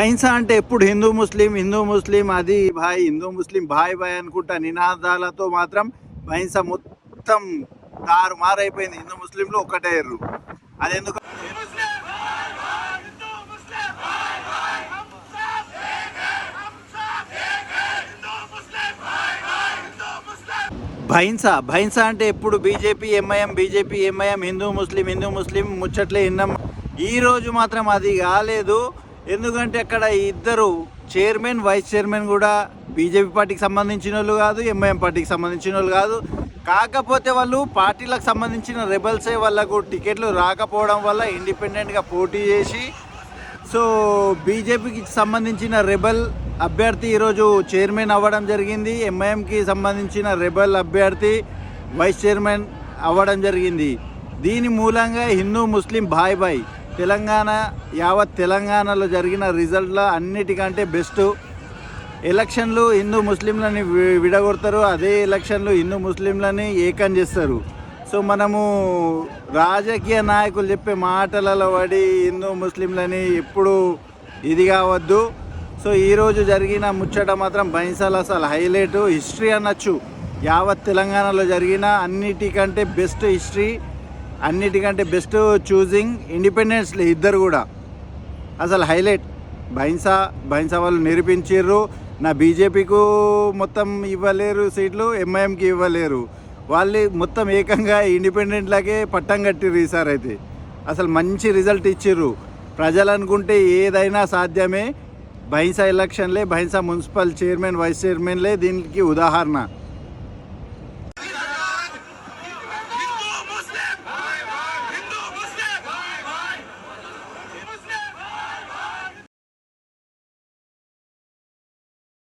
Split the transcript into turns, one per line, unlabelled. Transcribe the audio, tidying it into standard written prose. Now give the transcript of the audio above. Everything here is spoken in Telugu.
భైంసా అంటే ఎప్పుడు హిందూ ముస్లిం అది భాయ్, హిందూ ముస్లిం భాయ్ భాయ్ అనుకుంటా నినాదాలతో మాత్రం భైంసా మొత్తం తారుమారైపోయింది. హిందూ ముస్లింలు ఒక్కటయ్యారు. అది ఎందుకు భైంసా అంటే ఎప్పుడు బీజేపీ ఎంఐఎం హిందూ ముస్లిం ముచ్చట్లే విన్నాం. ఈరోజు మాత్రం అది కాలేదు. ఎందుకంటే అక్కడ ఇద్దరు చైర్మన్ వైస్ చైర్మన్ కూడా బీజేపీ పార్టీకి సంబంధించిన వాళ్ళు కాదు, ఎంఐఎం పార్టీకి సంబంధించిన వాళ్ళు కాదు. కాకపోతే వాళ్ళు పార్టీలకు సంబంధించిన రెబల్సే, వాళ్ళకు టికెట్లు రాకపోవడం వల్ల ఇండిపెండెంట్గా పోటీ చేసి సో బీజేపీకి సంబంధించిన రెబల్ అభ్యర్థి ఈరోజు చైర్మన్ అవ్వడం జరిగింది. ఎంఐఎంకి సంబంధించిన రెబల్ అభ్యర్థి వైస్ చైర్మన్ అవ్వడం జరిగింది. దీని మూలంగా హిందూ ముస్లిం భాయ్ భాయ్ యావత్ తెలంగాణలో జరిగిన రిజల్ట్లో అన్నిటికంటే బెస్ట్. ఎలక్షన్లు హిందూ ముస్లింలని విడగొడతారు, అదే ఎలక్షన్లు హిందూ ముస్లింలని ఏకం చేస్తారు. సో మనము రాజకీయ నాయకులు చెప్పే మాటలలో పడి హిందూ ముస్లింలని ఎప్పుడు ఇది కావద్దు. సో ఈరోజు జరిగిన ముచ్చట మాత్రం భైంసాల అసలు హైలైట్ హిస్టరీ అనొచ్చు. యావత్ తెలంగాణలో జరిగిన అన్నిటికంటే బెస్ట్ హిస్టరీ, అన్నిటికంటే బెస్ట్ చూజింగ్ ఇండిపెండెన్స్ ఇద్దరు కూడా అసలు హైలైట్. భైంసా వాళ్ళు నిరూపించారు. నా బీజేపీకు మొత్తం ఇవ్వలేరు సీట్లు, ఎంఐఎంకి ఇవ్వలేరు. వాళ్ళు మొత్తం ఏకంగా ఇండిపెండెంట్లకే పట్టం కట్టిర్రు. ఈసారి అయితే అసలు మంచి రిజల్ట్ ఇచ్చిర్రు. ప్రజలు అనుకుంటే ఏదైనా సాధ్యమే. భైంసా ఎలక్షన్లే, భైంసా మున్సిపల్ చైర్మన్ వైస్ చైర్మన్లే దీనికి ఉదాహరణ.